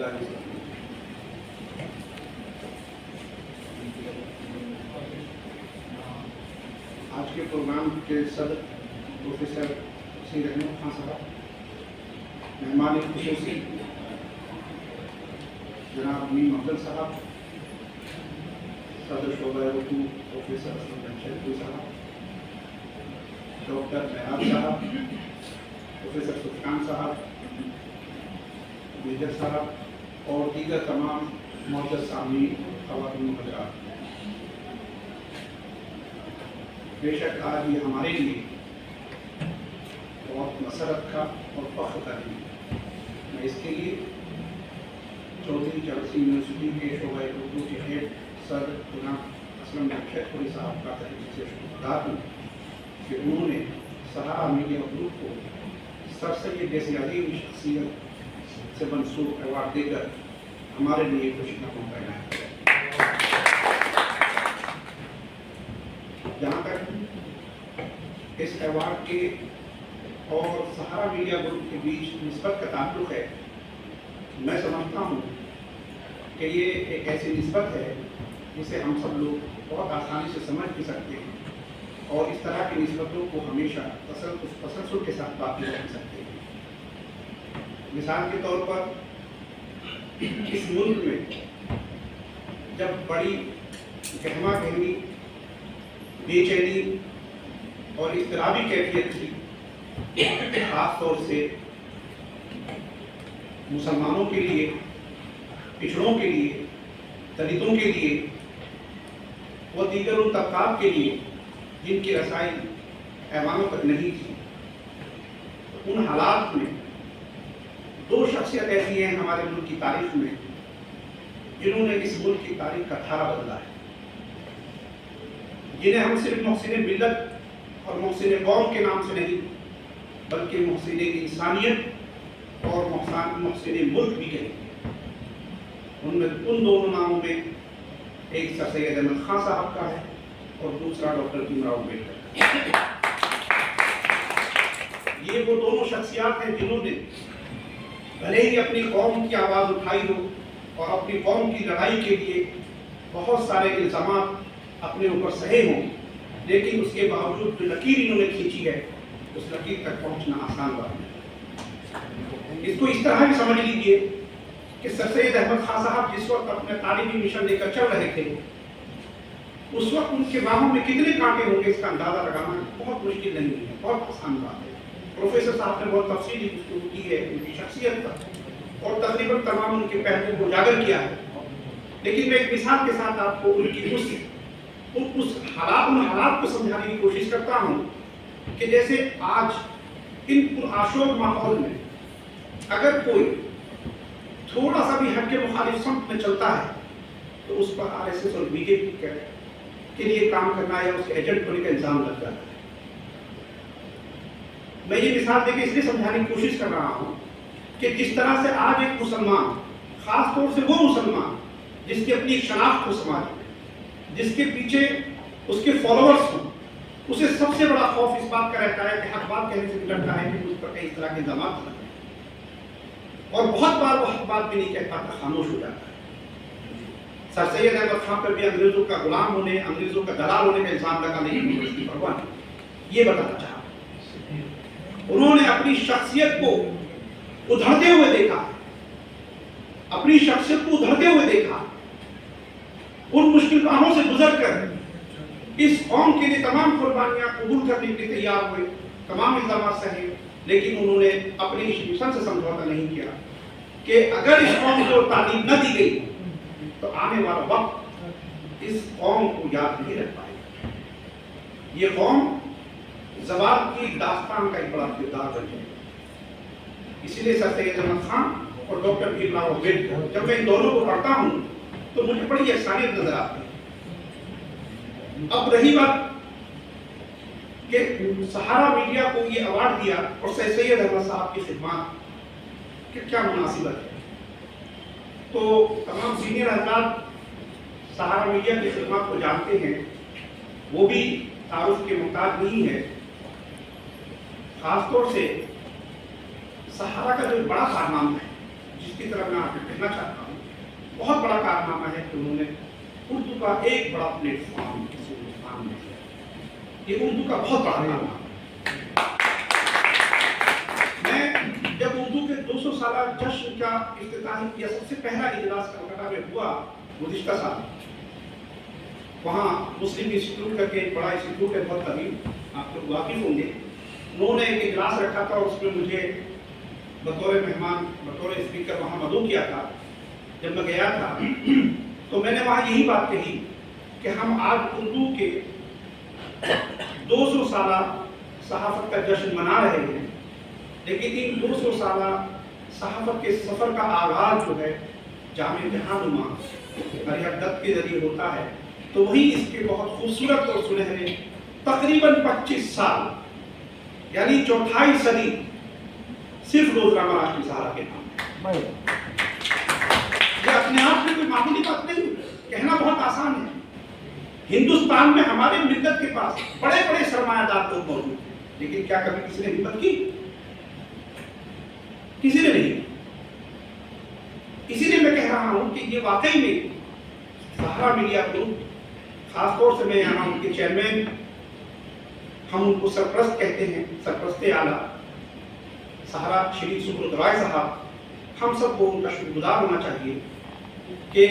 آج کے پروگرام کے صدر پروفیسر سید احمد خان صاحب، مہمان خصوصی جناب میم افضل صاحب، صدر شعبہ اردو پروفیسر اسلم شیخوی صاحب، ڈاکٹر معراج صاحب، پروفیسر سفیان صاحب، میجر صاحب اور دیگر تمام معزز سامعین، خواتین و حضرات، بے شک آج یہ ہمارے لیے بہت مسرت کا اور فخر کا دن ہے۔ میں اس کے لیے چودھری چرن سنگھ یونیورسٹی کے شعبہ اردو کے ہیڈ صدر جناب اسلم شیخوی صاحب کا تہہ دل سے شکرگزار ہوں کہ انہوں نے سہارا میڈیا گروپ کو سر سید جیسی عظیم شخصیت سے منسوب ایوارڈ دے کر ہمارے لیے خوشی کا موقع عنایت کیا۔ جہاں تک اس ایوارڈ کے اور سہارا میڈیا گروپ کے بیچ نسبت کا تعلق ہے، میں سمجھتا ہوں کہ یہ ایک ایسی نسبت ہے جسے ہم سب لوگ بہت آسانی سے سمجھ بھی سکتے ہیں اور اس طرح کی نسبتوں کو ہمیشہ تسلسل کے ساتھ باقی رکھ سکتے ہیں۔ مثال کے طور پر اس ملک میں جب بڑی گہما گہمی، بے چینی اور اضطرابی کیفیت تھی، خاص طور سے مسلمانوں کے لیے، پچھڑوں کے لیے، دلتوں کے لیے و دیگر ان طبقات کے لیے جن کی رسائی ایوانوں تک نہیں تھی، ان حالات میں دو شخصیت ایسی ہیں ہمارے ملک کی تاریخ میں جنہوں نے اس ملک کی تاریخ کا دھارا بدلا ہے، جنہیں ہم صرف محسن ملت اور محسن قوم کے نام سے نہیں بلکہ محسن انسانیت اور محسن ملک بھی کہیں گے۔ ان دونوں ناموں میں ایک سر سید احمد خان صاحب کا ہے اور دوسرا ڈاکٹر بھیمراؤ امبیڈکر کا۔ یہ وہ دونوں شخصیات ہیں جنہوں نے بھلے ہی اپنی قوم کی آواز اٹھائی ہو اور اپنی قوم کی لڑائی کے لیے بہت سارے الزامات اپنے اوپر سہے ہوں، لیکن اس کے باوجود جو لکیر انہوں نے کھینچی ہے اس لکیر تک پہنچنا آسان بات نہیں۔ اس کو اس طرح بھی سمجھ لیجئے کہ سر سید احمد خان صاحب جس وقت اپنے تعلیمی مشن لے کر چل رہے تھے، اس وقت ان کے باہوں میں کتنے کانٹے ہوں گے اس کا اندازہ لگانا بہت مشکل نہیں ہے، بہت آسان بات ہے۔ پروفیسر صاحب نے بہت تفصیلی گفتگو کی ہے ان کی شخصیت پر اور تقریباً تمام ان کے پہلوؤں کو اجاگر کیا ہے، لیکن میں ایک مثال کے ساتھ آپ کو ان کی اس حالات کو سمجھانے کی کوشش کرتا ہوں کہ جیسے آج ان پرآشوب ماحول میں اگر کوئی تھوڑا سا بھی ہٹ کے مخالف سمت میں چلتا ہے تو اس پر RSS اور BJP کے لیے کام کرنا یا اس کے ایجنٹ ہونے کا الزام لگ جاتا ہے۔ میں یہ مثال دے کے اس لیے سمجھانے کی کوشش کر رہا ہوں کہ جس طرح سے آج ایک مسلمان، خاص طور سے وہ مسلمان جس کی اپنی ایک شناخت ہو سماج میں، جس کے پیچھے اس کے فالوورز ہوں، اسے سب سے بڑا خوف اس بات کا رہتا ہے کہ حق بات کہنے سے ڈرتا ہے کہ اس پر کئی طرح کے الزامات لگتے ہیں، اور بہت بار وہ حق بات بھی نہیں کہہ پاتا، خاموش ہو جاتا ہے۔ سر سید احمد خان پر بھی انگریزوں کا غلام ہونے، انگریزوں کا دلال ہونے کا الزام لگا، لیکن اس کی پرواہ نہیں۔ یہ بتانا چاہا انہوں نے اپنی شخصیت کو ادھرتے ہوئے دیکھا، اپنی شخصیت کو ادھرتے ہوئے دیکھا، ان مشکل راہوں سے گزر کر اس قوم کے لیے تمام قربانیاں قبول کرنے کے لیے تیار ہوئے، تمام الزامات سہے، لیکن انہوں نے اپنے اس مشن سے سمجھوتا نہیں کیا کہ اگر اس قوم کو تعلیم نہ دی گئی تو آنے والا وقت اس قوم کو یاد نہیں رکھ پائے گا، یہ قوم زوال کی داستان کا ایک بڑا کردار بن جائے گا۔ اسی لیے سر سید احمد خان اور ڈاکٹر بھیمراؤ امبیڈکر، جب میں ان دونوں کو پڑھتا ہوں تو مجھے بڑی یکسانیت نظر آتی ہے۔ اب رہی بات کہ سہارا میڈیا کو یہ ایوارڈ دیا اور سر سید احمد صاحب کی خدمات کہ کیا مناسبت ہے، تو تمام سینئر حضرات سہارا میڈیا کی خدمات کو جانتے ہیں، وہ بھی تعارف کے محتاج نہیں ہے۔ خاص طور سے سہارا کا جو بڑا کارنامہ ہے جس کی طرف میں آپ کو کہنا چاہتا ہوں، بہت بڑا کارنامہ ہے کہ انہوں نے اردو کا ایک بڑا پلیٹ فارم اس ہندوستان میں دیا۔ یہ اردو کا بہت بڑا کارنامہ ہے۔ میں جب اردو کے 200 سالہ جشن کا افتتاح کیا، سب سے پہلا اجلاس کلکتہ میں ہوا گزشتہ سال، وہاں مسلم انسٹیٹیوٹ کر کے ایک بڑا انسٹیٹیوٹ ہے، بہت قدیم، آپ لوگ واقف ہوں گے، انہوں نے ایک اجلاس رکھا تھا اور اس میں مجھے بطور مہمان بطور اسپیکر وہاں مدعو کیا تھا۔ جب میں گیا تھا تو میں نے وہاں یہی بات کہی کہ ہم آج اردو کے 200 سالہ صحافت کا جشن منا رہے ہیں، لیکن ان 200 سالہ صحافت کے سفر کا آغاز جو ہے جامع جہاں نما ارحت دت کے ذریعے ہوتا ہے، تو وہی اس کے بہت خوبصورت اور سنہرے تقریباً 25 سال یعنی چوتھائی صدی صرف روزنامہ راشٹریہ سہارا کے نام۔ یہ اپنے آپ میں کوئی معمولی بات نہیں، کہنا بہت آسان ہے۔ ہندوستان میں ہمارے ملت کے پاس بڑے بڑے سرمایہ دار لوگ موجود ہیں، لیکن کیا کبھی کسی نے ہمت کی؟ کسی نے نہیں۔ اسی لیے میں کہہ رہا ہوں کہ یہ واقعی میں سہارا میڈیا گروپ، خاص طور سے میں یہاں ان کے چیئرمین، ہم ان کو سرپرست کہتے ہیں، سرپرست اعلیٰ سہارا شریف سبرت رائے صاحب، ہم سب کو ان کا شکر گزار ہونا چاہیے کہ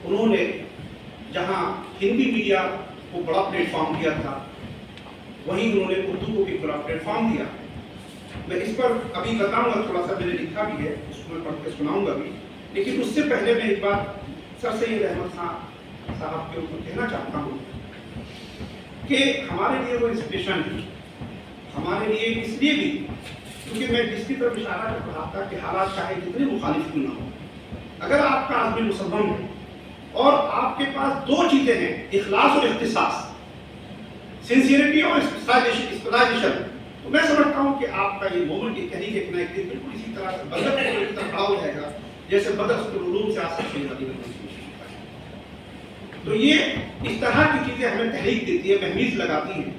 انہوں نے جہاں ہندی میڈیا کو بڑا پلیٹ فارم دیا تھا، وہیں انہوں نے اردو کو بھی بڑا پلیٹ فارم دیا۔ میں اس پر ابھی بتاؤں گا، تھوڑا سا میں نے لکھا بھی ہے، اس کو میں پڑھ کے سناؤں گا بھی، لیکن اس سے پہلے میں ایک بات سر سید احمد خان صاحب کے اوپر کہنا چاہتا ہوں کہ ہمارے لیے وہ انسپریشن ہے، ہمارے لیے اس لیے بھی کیونکہ میں جس کی طرف اشارہ کر رہا تھا کہ حالات چاہے جتنے مخالف کیوں نہ ہو، اگر آپ کا عزم مصمم ہے اور آپ کے پاس دو چیزیں ہیں، اخلاص اور اختصاص، سنسیئرٹی اور اسپیشلائزیشن، تو میں سمجھتا ہوں کہ آپ کا یہ مومنٹ، یہ تحریک ایک نہ ایک دن بالکل اسی طرح سے بدر کی طرح کھڑا ہو جائے گا جیسے بدر العلوم سے آصف شہید علی نے کوشش کی۔ تو یہ اس طرح کی چیزیں ہمیں تحریک دیتی ہے، مہمیز لگاتی ہیں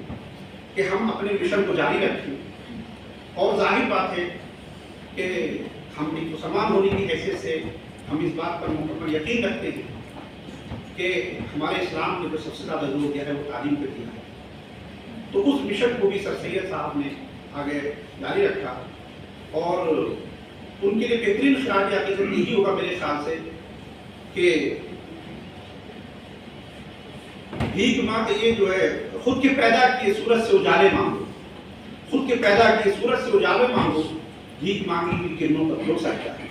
کہ ہم اپنے مشن کو جاری رکھیں، اور ظاہر بات ہے کہ ہم ایک مسلمان ہونے کی حیثیت سے ہم اس بات پر مکمل یقین رکھتے ہیں کہ ہمارے اسلام نے جو سب سے زیادہ زور دیا ہے وہ تعلیم پہ دیا ہے، تو اس مشن کو بھی سر سید صاحب نے آگے جاری رکھا، اور ان کے لیے بہترین خیال یہی ہوگا میرے خیال سے کہ بھیک مانگ، یہ جو ہے خود کے پیدا کیے سورج سے اجالے مانگو، خود کے پیدا کیے سورج سے اجالے مانگو، بھیک مانگی ہوئی کرنوں پر رو سکتا ہے۔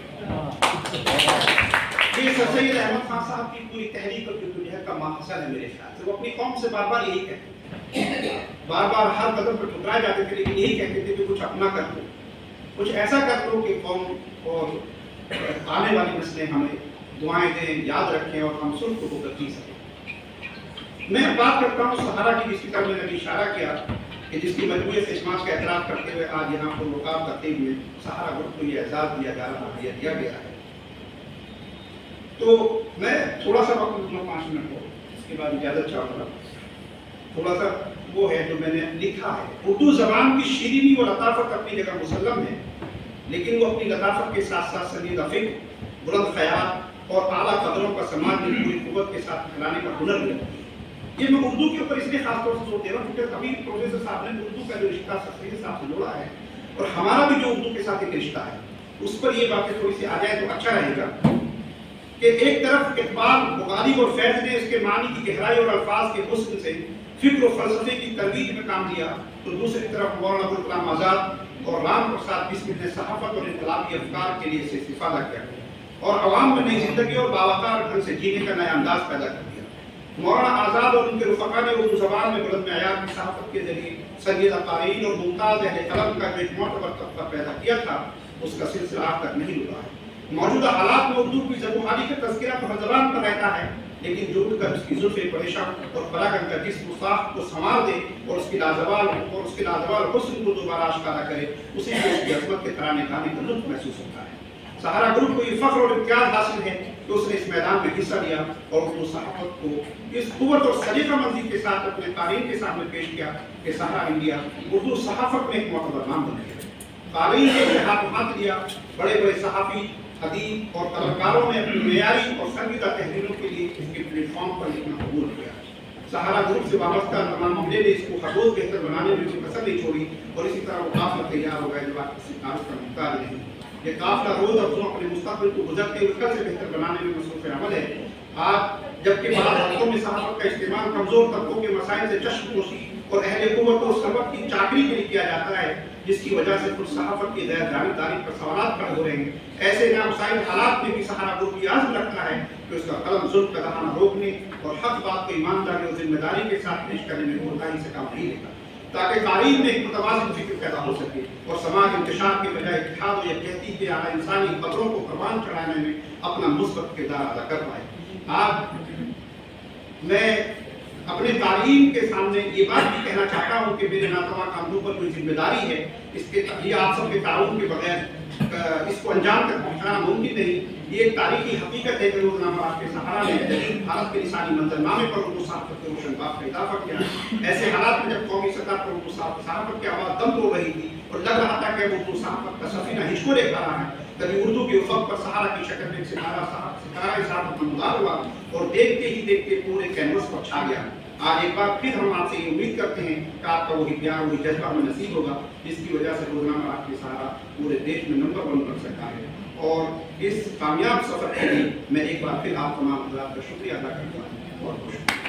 یہ سر سید احمد خان صاحب کی پوری تحریک اور جدوجہد کا ماحصل ہے میرے خیال سے۔ وہ اپنی قوم سے بار بار یہی کہتے ہیں، بار بار ہر قدم پر ٹکرائے جاتے تھے، لیکن یہی کہتے تھے کہ کچھ اپنا کر دو، کچھ ایسا کر دو کہ قوم اور آنے والی نسلیں ہمیں دعائیں دیں، یاد رکھیں اور ہم سلک کو جی سکیں۔ میں بات کرتا ہوں سہارا کی، جس کی طرف میں نے اشارہ کیا کہ جس کی مجموعیت اجتماع کا اعتراف کرتے ہوئے آج یہاں پر وقار کرتے ہوئے سہارا گروپ کو یہ اعزاز دیا جا رہا ہے، دیا گیا ہے۔ تو میں تھوڑا سا وقت لوں، 5 منٹ ہو، اس کے بعد اجازت چاہوں گا۔ تھوڑا سا وہ ہے جو میں نے لکھا ہے۔ اردو زبان کی شیرینی و لطافت اپنی جگہ مسلم ہے، لیکن وہ اپنی لطافت کے ساتھ ساتھ سنجیدہ فکر، بلند خیال اور اعلیٰ قدروں کا سماج میں پوری قوت کے ساتھ پھیلانے کا ہنر بھی رکھتی ہے۔ یہ میں اردو کے اوپر اس لیے خاص طور سے زور دے رہا ہوں کیونکہ ابھی پروفیسر صاحب نے اردو کا جو رشتہ سر سید صاحب سے جوڑا ہے، اور ہمارا بھی جو اردو کے ساتھ ایک رشتہ ہے، اس پر یہ باتیں تھوڑی سی آ جائے تو اچھا رہے گا کہ ایک طرف اقبال، بخاری اور فیض نے اس کے معنی کی گہرائی اور الفاظ کے حسن سے فکر و فلسفے کی ترویج میں کام دیا، تو دوسری طرف مولانا ابوالکلام آزاد اور رام پرساد بسمل نے صحافت اور انقلابی افکار کے لیے اسے استفادہ کیا اور عوام میں نئی زندگی اور باوقار ڈھنگ سے جینے کا نیا انداز پیدا کر دیا۔ مولانا آزاد اور ان کے رفقا نے اردو زبان میں بلند معیار کی صحافت کے ذریعے سنجیدہ قارئین اور ممتاز اہل قلم کا جو ایک معتبر طبقہ پیدا کیا تھا، اس کا سلسلہ آج تک نہیں رکا ہے۔ موجودہ حالات میں اردو کی زبوحالی کا تذکرہ تو ہر زبان پر رہتا ہے، لیکن جو اٹھ کر اس کی زلف پریشان اور پراگن کا جسم ساخت کو سنوار دے اور اس کی لازوال حسن کو دوبارہ آشکارا کرے، اسی کو اس کی عظمت کے ترانے گانے کا لطف محسوس ہوتا ہے۔ سہارا گروپ کو یہ فخر اور امتیاز حاصل ہے کہ اس نے اس میدان میں حصہ لیا اور اردو صحافت کو اس قوت اور سلیقہ مندی کے ساتھ اپنے قارئین کے سامنے پیش کیا کہ سہارا انڈیا اردو صحافت میں ایک معتبر نام بن گیا۔ قارئین نے ہاتھ لیا، بڑے بڑے صحافی ادیب اور قلمکاروں نے اپنی معیاری اور سنجیدہ تحریروں کے لیے اس کے پلیٹ فارم پر لکھنا قبول کیا۔ سہارا گروپ سے وابستہ تمام عملے نے اس کو ہر روز بہتر بنانے میں کوئی کسر نہیں چھوڑی، اور اسی طرح وہ قافلہ تیار ہو گیا جو آپ کسی کاغذ کا محتاج نہیں۔ یہ قافلہ روز اور روز اپنے مستقبل کو گزرتے ہوئے کل سے بہتر بنانے میں مصروف عمل ہے۔ آج جبکہ بعض وقتوں میں صحافت کا استعمال کمزور طبقوں کے مسائل سے چشم پوشی اور اہل قوت و ثروت کی چاکری کے لیے کیا جاتا ہے، جس کی وجہ سے خود صحافت کی غیر جانبداری پر سوالات کھڑے ہو رہے ہیں، ایسے نامساعد حالات میں بھی سہارا گروپ یہ عزم رکھتا ہے کہ اس کا قلم ظلم کا دہانہ روکنے اور حق بات کو ایمانداری اور ذمہ داری کے ساتھ پیش کرنے میں کوتاہی سے کام نہیں لیتا، تاکہ تعلیم میں ایک متوازن فکر پیدا ہو سکے اور سماج انتشار کے بجائے اتحاد و یکجہتی کے اعلیٰ انسانی قدروں کو قربان چڑھانے میں اپنا مثبت کردار ادا کر پائے۔ آج میں اپنے تعلیم کے سامنے یہ بات بھی کہنا چاہتا ہوں کہ میرے ناتواں کاموں پر کوئی ذمہ داری ہے، اس کے یہ آپ سب کے تعاون کے بغیر اس کو انجام تک پہنچانا ممکن نہیں۔ یہ ایک تاریخی حقیقت ہے کہ روزنامہ آپ کے سہارا نے جدید بھارت کے لسانی منظرنامے پر اردو صحافت کے روشن باب کا اضافہ کیا۔ ایسے حالات میں جب قومی سطح پر اردو صحافت کی آواز دم توڑ رہی تھی اور لگ رہا تھا کہ اردو صحافت کا سفینہ ہچکولے کھا رہا ہے، تبھی اردو کے افق پر سہارا کی شکل میں ستارہ صحافت نمودار ہوا اور دیکھتے ہی دیکھتے پورے کینوس پر چھا گیا۔ آج ایک بار پھر ہم آپ سے یہ امید کرتے ہیں کہ آپ کا وہی پیار وہی جذبہ ہمیں نصیب ہوگا جس کی وجہ سے روزنامہ آپ کے سہارا پورے دیش میں نمبر 1 بن سکتا ہے، اور اس کامیاب سفر کے لیے میں ایک بار پھر آپ تمام حضرات کا شکریہ ادا کرتا ہوں۔ بہت بہت شکریہ۔